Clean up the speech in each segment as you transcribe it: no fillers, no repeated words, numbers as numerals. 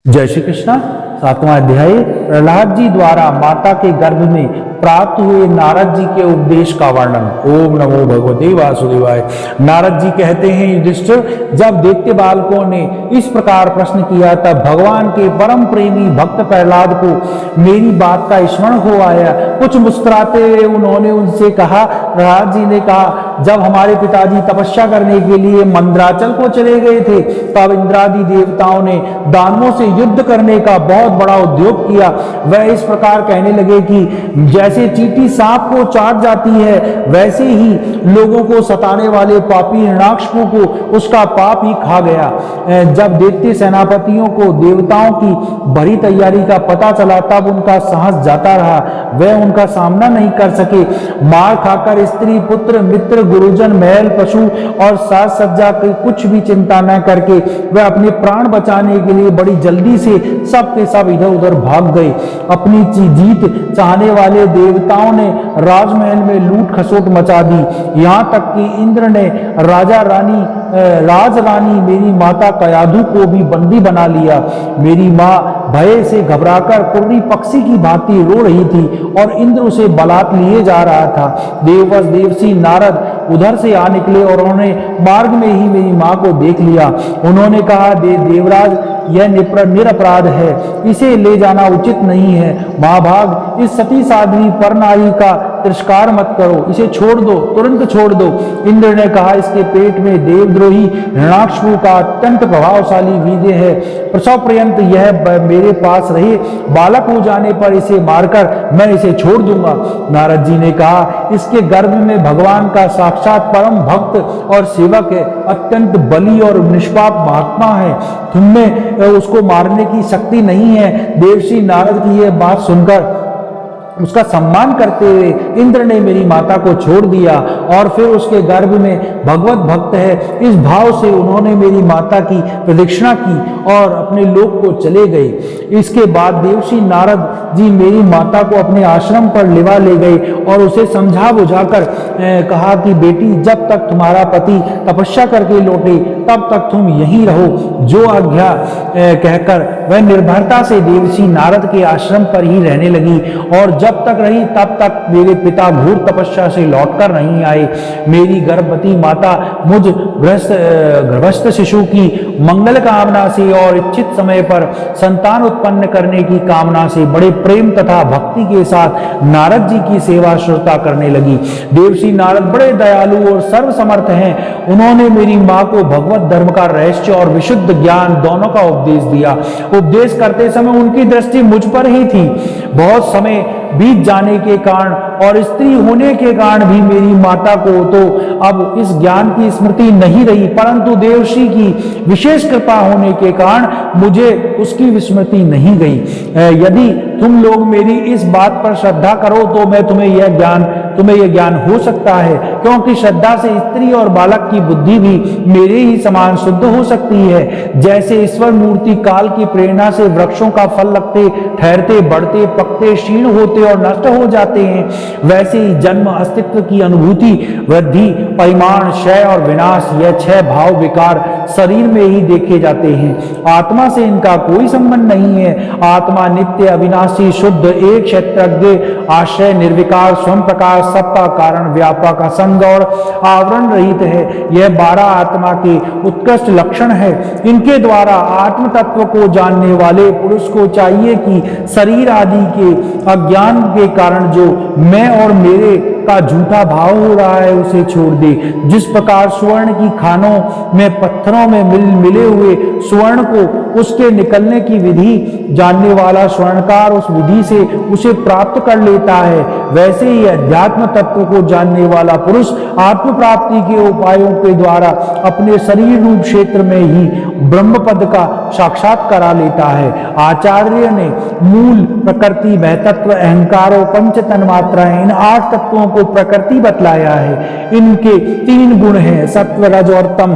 जय श्री कृष्ण। 7वां अध्याय प्रहलाद जी द्वारा माता के गर्भ में प्राप्त हुए नारद जी के उपदेश का वर्णन। ओम नमो भगवते वासुदेवाय। नारद जी कहते हैं, युधिष्ठिर, जब दैत्य बालकों ने इस प्रकार प्रश्न किया तब भगवान के परम प्रेमी भक्त प्रहलाद को मेरी बात का स्मरण हो आया। कुछ मुस्कुराते हुए उन्होंने उनसे कहा, प्रहलाद जी ने कहा, जब हमारे पिताजी तपस्या करने के लिए मंदराचल को चले गए थे तब इंद्रादि देवताओं ने दानवों से युद्ध करने का बहुत बड़ा उद्योग किया। वह इस प्रकार कहने लगे कि जैसे चींटी सांप को चाट जाती है वैसे ही लोगों को सताने वाले पापी हिरण्याकशिपु को उसका पाप ही खा गया। जब दैत्य सेनापतियों को देवताओं की बड़ी तैयारी का पता चला तब उनका साहस जाता रहा, वह उनका सामना नहीं कर सके। मार खाकर स्त्री पुत्र मित्र गुरुजन महल पशु और साज सज्जा की कुछ भी चिंता न करके वह अपने प्राण बचाने के लिए बड़ी जल्दी से सब के सब इधर उधर भाग गए। अपनी जीत चाहने वाले देवताओं ने राजमहल में लूट खसोट मचा दी। यहाँ तक कि इंद्र ने राज रानी मेरी माता कयाधु को भी बंदी बना लिया। मेरी माँ भय से घबराकर कुर्री पक्षी की भांति रो रही थी और इंद्र उसे बलात् लिए जा रहा था। देववश देवर्षि नारद उधर से आ निकले और उन्होंने मार्ग में ही मेरी माँ को देख लिया। उन्होंने कहा, देवराज, यह निरपराध है, इसे ले जाना उचित नहीं है। महाभाग, इस सती साध्वी पर नारी का तिरस्कार मत करो, इसे छोड़ दो, तुरंत छोड़ दो। इंद्र ने कहा, इसके पेट में देवद्रोही हिरण्याकशिपु का अत्यंत प्रभावशाली वीर्य है। प्रसव पर्यंत यह मेरे पास रहे, बालक हो जाने पर इसे मारकर मैं इसे छोड़ दूंगा। नारद जी ने कहा, इसके गर्भ में भगवान का साक्षात परम भक्त और सेवक है, अत्यंत बली और निष्पाप महात्मा है, तुमने उसको मारने की शक्ति नहीं है। देवर्षि नारद की यह बात सुनकर उसका सम्मान करते हुए इंद्र ने मेरी माता को छोड़ दिया और फिर उसके गर्भ में भगवत भक्त है, इस भाव से उन्होंने मेरी माता की प्रदक्षिणा की और अपने लोक को चले गए। इसके बाद देवर्षि नारद जी मेरी माता को अपने आश्रम पर लिवा ले गए और उसे समझा बुझाकर कहा कि बेटी, जब तक तुम्हारा पति तपस्या करके लौटे तब तक तुम यहीं रहो। जो आज्ञा कहकर वह निर्भरता से देवर्षि नारद के आश्रम पर ही रहने लगी और जब तक रही तब तक मेरे पिता घोर तपस्या से लौटकर नहीं आए। मेरी गर्भवती माता मुझ गर्भस्थ शिशु की मंगल कामना से और इच्छित समय पर संतान उत्पन्न करने की कामना से बड़े प्रेम तथा भक्ति के साथ नारद जी की सेवा शुश्रूषा करने लगी। देवर्षि नारद बड़े दयालु और सर्वसमर्थ हैं। उन्होंने मेरी माँ को भगवत धर्म का रहस्य और विशुद्ध ज्ञान दोनों का उपदेश दिया। उपदेश करते समय उनकी दृष्टि मुझ पर ही थी। बहुत समय बीत जाने के कारण और स्त्री होने के कारण भी मेरी माता को तो अब इस ज्ञान की स्मृति नहीं रही, परंतु देवर्षि की विशेष कृपा होने के कारण मुझे उसकी विस्मृति नहीं गई। यदि तुम लोग मेरी इस बात पर श्रद्धा करो तो मैं तुम्हें यह ज्ञान हो सकता है, क्योंकि श्रद्धा से स्त्री और बालक की बुद्धि भी मेरे ही समान शुद्ध हो सकती है। जैसे ईश्वर मूर्ति काल की प्रेरणा से वृक्षों का फल लगते ठहरते बढ़ते पकते क्षीण होते और नष्ट हो जाते हैं, वैसे ही जन्म अस्तित्व की अनुभूति वृद्धि परिमाण क्षय और विनाश यह 6 भाव विकार शरीर में ही देखे जाते हैं। आत्मा से इनका कोई संबंध नहीं है। आत्मा नित्य अविनाशी शुद्ध एक क्षेत्रज्ञ आश्रय निर्विकार स्वयं प्रकाश सबका कारण व्यापक असंग और आवरण रहित है। यह 12 आत्मा के उत्कृष्ट लक्षण है। इनके द्वारा आत्म तत्व को जानने वाले पुरुष को चाहिए कि शरीर आदि के अज्ञान के कारण जो मैं और मेरे का झूठा भाव हो रहा है उसे छोड़ दे। जिस प्रकार स्वर्ण की खानों में पत्थरों में मिले हुए स्वर्ण को उसके निकलने की विधि जानने वाला स्वर्णकार उस विधि से उसे प्राप्त कर लेता है, वैसे ही अध्यात्म तत्व को जानने वाला पुरुष आत्म प्राप्ति के उपायों के द्वारा अपने शरीर रूप क्षेत्र में ही ब्रह्म पद का साक्षात करा लेता है। आचार्य ने मूल प्रकृति महतत्व अहंकार और पंच तन्मात्रा इन 8 तत्वों को प्रकृति बतलाया है। इनके 3 गुण हैं, सत्व रज और तम,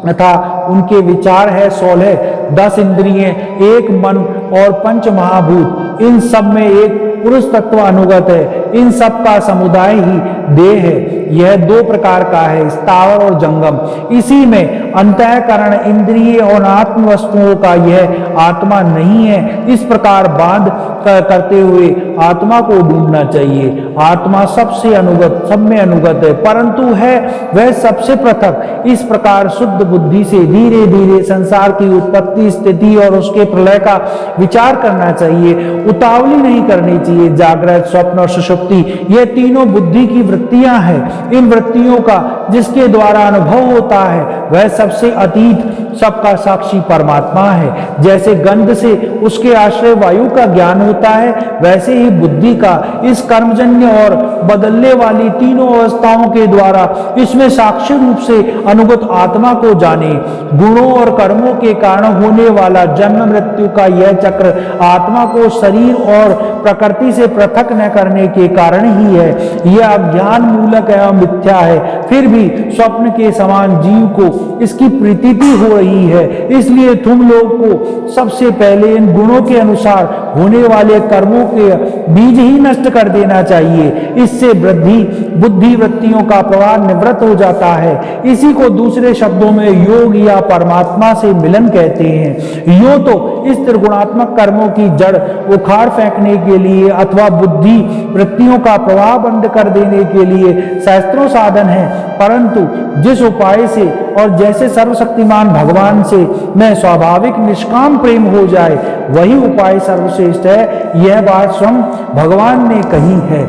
तथा उनके विचार है 16, 10 इंद्रियें, 1 मन और 5 महाभूत। इन सब में एक पुरुष तत्व अनुगत है। इन सब का समुदाय ही देह है यह दो प्रकार का है, स्थावर और जंगम। इसी में अंतःकरण, इंद्रिय और आत्म वस्तुओं का यह आत्मा नहीं है। इस प्रकार बांध करते हुए आत्मा को ढूंढना चाहिए। आत्मा सबसे अनुगत, सब में अनुगत है, परंतु है वह सबसे पृथक। इस प्रकार शुद्ध बुद्धि से धीरे धीरे संसार की उत्पत्ति, स्थिति और उसके प्रलय का विचार करना चाहिए। उतावली नहीं करनी चाहिए। जागृत, स्वप्न और सुषुप्ति ये तीनों बुद्धि की वृत्तियां हैं। इन वृत्तियों का जिसके द्वारा अनुभव होता है वह सबसे अतीत, सबका साक्षी परमात्मा है। जैसे गंध से उसके आश्रय वायु का ज्ञान होता है, वैसे ही बुद्धि का इस कर्मजन्य और बदलने वाली तीनों अवस्थाओं के द्वारा इसमें साक्षी रूप से अनुगत आत्मा को जाने। गुणों और कर्मों के कारण होने वाला जन्म मृत्यु का यह चक्र आत्मा को शरीर और प्रकृति से पृथक न करने के कारण ही है। यह अज्ञान मूलक एवं मिथ्या है, फिर भी स्वप्न के समान जीव को इसकी प्रतीति हो रही है। इसलिए तुम लोग को सबसे पहले इन गुणों के अनुसार होने वाले कर्मों के बीज ही नष्ट कर देना चाहिए। इससे बुद्धि वृत्तियों का प्रवाह निवृत्त हो जाता है। इसी को दूसरे शब्दों में योग या परमात्मा से मिलन कहते हैं। यो तो इस त्रिगुणात्मक कर्मों की जड़ उखाड़ फेंकने के लिए अथवा बुद्धि वृत्तियों का प्रवाह बंद कर देने के लिए शास्त्रों साधन है, परंतु जिस उपाय से और जैसे सर्वशक्तिमान भगवान से मैं स्वाभाविक निष्काम प्रेम हो जाए वही उपाय सर्वश्रेष्ठ है। यह बात स्वयं भगवान ने कही है।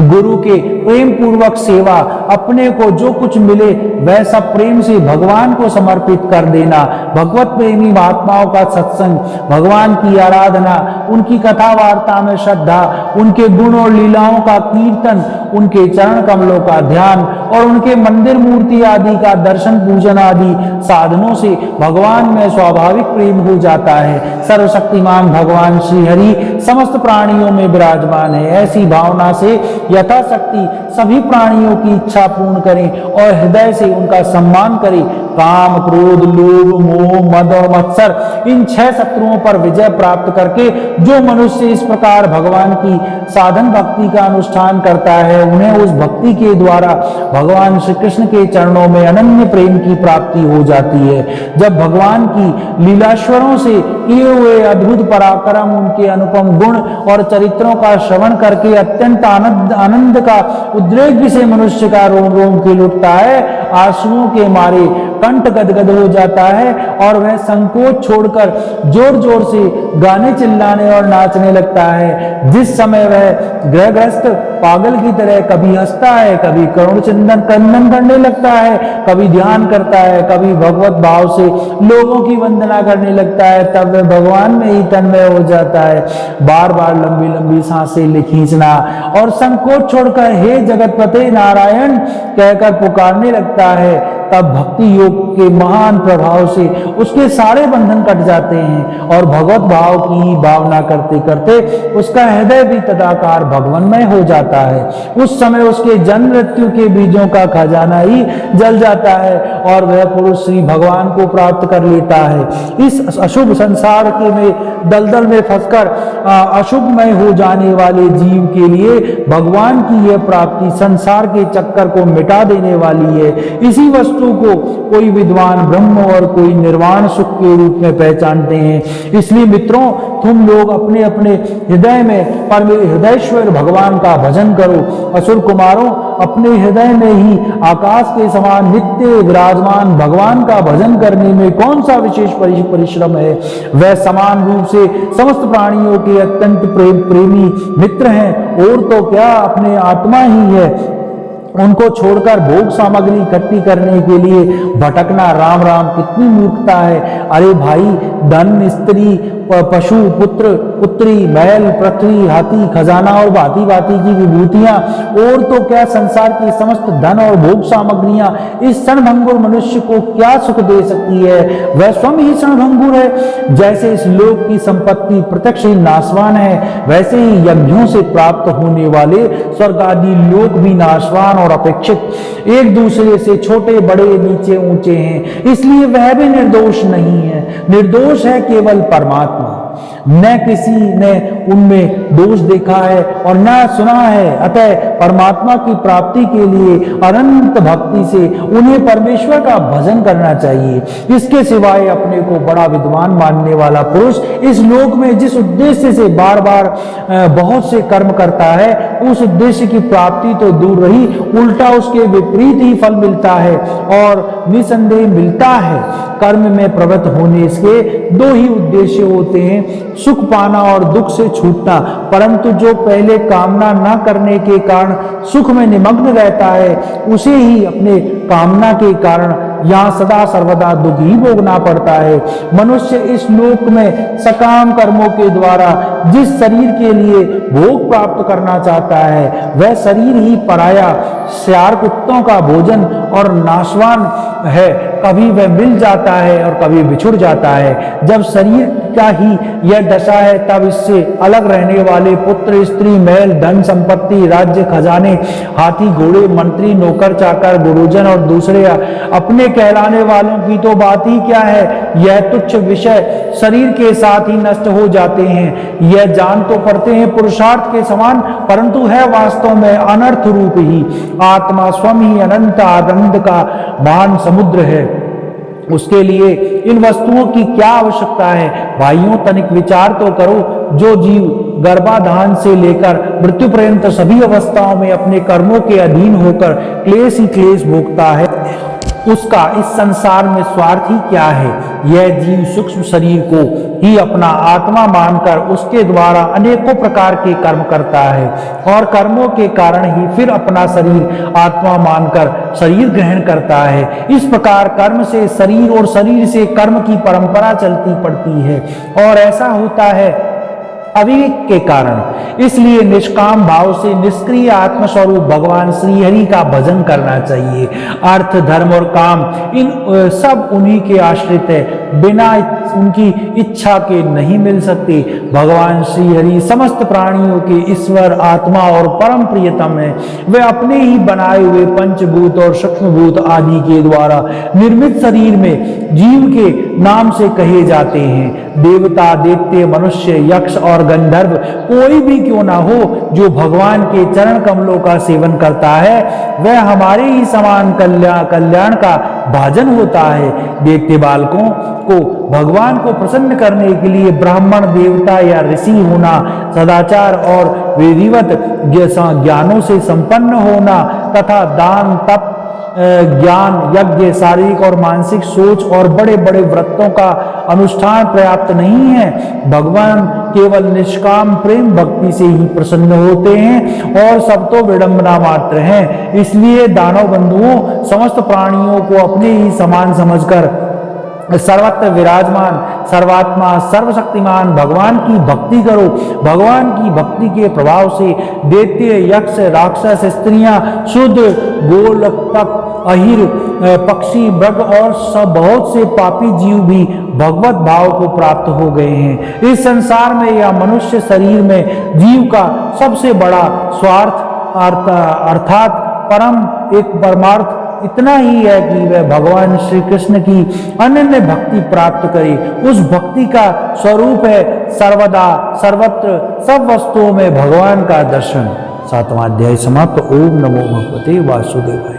गुरु के प्रेम पूर्वक सेवा, अपने को जो कुछ मिले वह सब प्रेम से भगवान को समर्पित कर देना, भगवत प्रेमी महात्माओं का सत्संग, भगवान की आराधना, उनकी कथा वार्ता में श्रद्धा, उनके गुण और लीलाओं का कीर्तन, उनके चरण कमलों का ध्यान और उनके मंदिर मूर्ति आदि का दर्शन पूजन आदि साधनों से भगवान में स्वाभाविक प्रेम हो जाता है। सर्वशक्तिमान भगवान श्री हरि समस्त प्राणियों में विराजमान है। ऐसी भावना से यथाशक्ति सभी प्राणियों की इच्छा पूर्ण करें और हृदय से उनका सम्मान करें। काम, क्रोध, लोभ, मोह, मद और मत्सर इन 6 शत्रुओं पर विजय प्राप्त करके जो मनुष्य इस प्रकार भगवान की साधन भक्ति का अनुष्ठान करता है उन्हें उस भक्ति के द्वारा भगवान श्री कृष्ण के चरणों में अनन्य प्रेम की प्राप्ति हो जाती है। जब भगवान की लीलाश्वरों से किए हुए अद्भुत पराक्रम, उनके अनुपम गुण और चरित्रों का श्रवण करके अत्यंत आनंद का उद्रेक से मनुष्य का रोम रोम खिल उठता है, आंसुओं के मारे कंठ गदगद हो जाता है और वह संकोच छोड़कर जोर जोर से गाने, चिल्लाने और नाचने लगता है। जिस समय वह ग्रहग्रस्त पागल की तरह कभी हंसता है, कभी करुण चिंतन कंदन करने लगता है, कभी ध्यान करता है, कभी भगवत भाव से लोगों की वंदना करने लगता है, तब वह भगवान में ही तन्मय हो जाता है। बार बार लंबी लंबी सांसें खींचना और संकोच छोड़कर हे जगतपते नारायण कहकर पुकारने लगता है, तब भक्ति योग के महान प्रभाव से उसके सारे बंधन कट जाते हैं और भगवत भाव की भावना करते करते उसका हृदय भी तदाकार भगवन्मय हो जाता है। उस समय उसके जन्म मृत्यु के बीजों का खजाना ही जल जाता है और वह पुरुष श्री भगवान को प्राप्त कर लेता है। इस अशुभ संसार के में दलदल में फंसकर अशुभमय हो जाने वाले जीव के लिए भगवान की यह प्राप्ति संसार के चक्कर को मिटा देने वाली है। इसी वस्तु को कोई विद्वान ब्रह्म और कोई निर्वाण सुख के रूप में पहचानते हैं। इसलिए मित्रों, तुम लोग अपने अपने हृदय में हृदयश्वर भगवान का भजन करो। असुर कुमारों, अपने हृदय में ही आकाश के समान नित्य विराजमान भगवान का भजन करने में कौन सा विशेष परिश्रम है। वह समान रूप से समस्त प्राणियों के अत्यंत प्रेमी मित्र हैं और तो क्या अपने आत्मा ही है। उनको छोड़कर भोग सामग्री इकट्ठी करने के लिए भटकना राम राम कितनी मूर्खता है। अरे भाई, धन, स्त्री, पशु, पुत्र, पुत्री, महल, पृथ्वी, हाथी, खजाना और भांति भांति की विभूतियां और तो क्या संसार की समस्त धन और भोग सामग्रियां इस क्षणभंगुर मनुष्य को क्या सुख दे सकती है। वह स्वयं ही क्षणभंगुर है। जैसे इस लोक की संपत्ति प्रत्यक्ष ही नाशवान है, वैसे ही यज्ञों से प्राप्त होने वाले स्वर्ग आदि लोक भी नाशवान और अपेक्षित एक दूसरे से छोटे बड़े नीचे ऊंचे हैं। इसलिए वह भी निर्दोष नहीं है। निर्दोष है केवल परमात्मा। न किसी ने उनमें दोष देखा है और न सुना है। अतः परमात्मा की प्राप्ति के लिए अनंत भक्ति से उन्हें परमेश्वर का भजन करना चाहिए। इसके सिवाय अपने को बड़ा विद्वान मानने वाला पुरुष इस लोक में जिस उद्देश्य से बार बार बहुत से कर्म करता है, उस उद्देश्य की प्राप्ति तो दूर रही, उल्टा उसके विपरीत ही फल मिलता है और निसंदेह मिलता है। कर्म में प्रवृत्त होने के दो ही उद्देश्य होते हैं, सुख पाना और दुख से छूटना। परंतु जो पहले कामना न करने के कारण सुख में निमग्न रहता है, उसे ही अपने कामना के कारण यहाँ सदा सर्वदा दुख ही भोगना पड़ता है। मनुष्य इस लोक में सकाम कर्मों के द्वारा जिस शरीर के लिए भोग प्राप्त करना चाहता है, वह शरीर ही पराया सियार कुत्तों का भोजन और नाशवान है। कभी वह मिल जाता है और कभी बिछुड़ जाता है। जब शरीर का ही यह दशा है, तब इससे अलग रहने वाले पुत्र, स्त्री, महल, धन संपत्ति, राज्य, खजाने, हाथी, घोड़े, मंत्री, नौकर, चाकर, गुरुजन और दूसरे अपने कहलाने वालों की तो बात ही क्या है। यह तुच्छ विषय शरीर के साथ ही नष्ट हो जाते हैं। यह जान तो पड़ते हैं पुरुषार्थ के समान, परंतु है वास्तव में अनर्थ रूप ही। आत्मा स्वयं ही अनंत आनंद का महान समुद्र है। उसके लिए इन वस्तुओं की क्या आवश्यकता है? भाइयों, तनिक विचार तो करो। जो जीव गर्भाधान से लेकर मृत्यु पर्यंत सभी अवस्थाओं में अपने कर्मों के अधीन होकर क्लेश ही क्लेश भोगता है, उसका इस संसार में स्वार्थ ही क्या है? यह जीव सूक्ष्म शरीर को ही अपना आत्मा मानकर उसके द्वारा अनेकों प्रकार के कर्म करता है और कर्मों के कारण ही फिर अपना शरीर आत्मा मानकर शरीर ग्रहण करता है। इस प्रकार कर्म से शरीर और शरीर से कर्म की परंपरा चलती पड़ती है और ऐसा होता है अविवेक के कारण। इसलिए निष्काम भाव से निष्क्रिय आत्मस्वरूप भगवान श्री हरि का भजन करना चाहिए। अर्थ, धर्म और काम इन सब उन्हीं के आश्रित है, बिना उनकी इच्छा के नहीं मिल सकते। भगवान श्री हरि समस्त प्राणियों के ईश्वर, आत्मा और परम प्रियतम है। वे अपने ही बनाए हुए पंचभूत और सूक्ष्मभूत आदि के द्वारा निर्मित शरीर में जीव के नाम से कहे जाते हैं। देवता, दैत्य, मनुष्य, यक्ष और गंधर्व कोई भी क्यों ना हो, जो भगवान के चरण कमलों का सेवन करता है, वह हमारे ही समान कल्याण का भाजन होता है। दैत्य बालकों को भगवान को प्रसन्न करने के लिए ब्राह्मण, देवता या ऋषि होना, सदाचार और विधिवत ज्ञानों से संपन्न होना तथा दान, तप, ज्ञान, यज्ञ, शारीरिक और मानसिक सोच और बड़े बड़े व्रतों का अनुष्ठान पर्याप्त नहीं है। भगवान केवल निष्काम प्रेम भक्ति से ही प्रसन्न होते हैं और सब तो विडंबना मात्र हैं। इसलिए दानव बंधुओं, समस्त प्राणियों को अपने ही समान समझकर सर्वत्र विराजमान, सर्वात्मा, सर्वशक्तिमान भगवान की भक्ति करो। भगवान की भक्ति के प्रभाव से दैत्य, यक्ष, राक्षस, स्त्रियां, शूद्र, गोलोक, अहिर, पक्षी, मृग और सब बहुत से पापी जीव भी भगवत भाव को प्राप्त हो गए हैं। इस संसार में या मनुष्य शरीर में जीव का सबसे बड़ा स्वार्थ अर्थात परम एक परमार्थ इतना ही है कि वह भगवान श्री कृष्ण की अनन्य भक्ति प्राप्त करे। उस भक्ति का स्वरूप है सर्वदा सर्वत्र सब वस्तुओं में भगवान का दर्शन। 7वां अध्याय समाप्त। ओम नमो भगवते वासुदेवाय।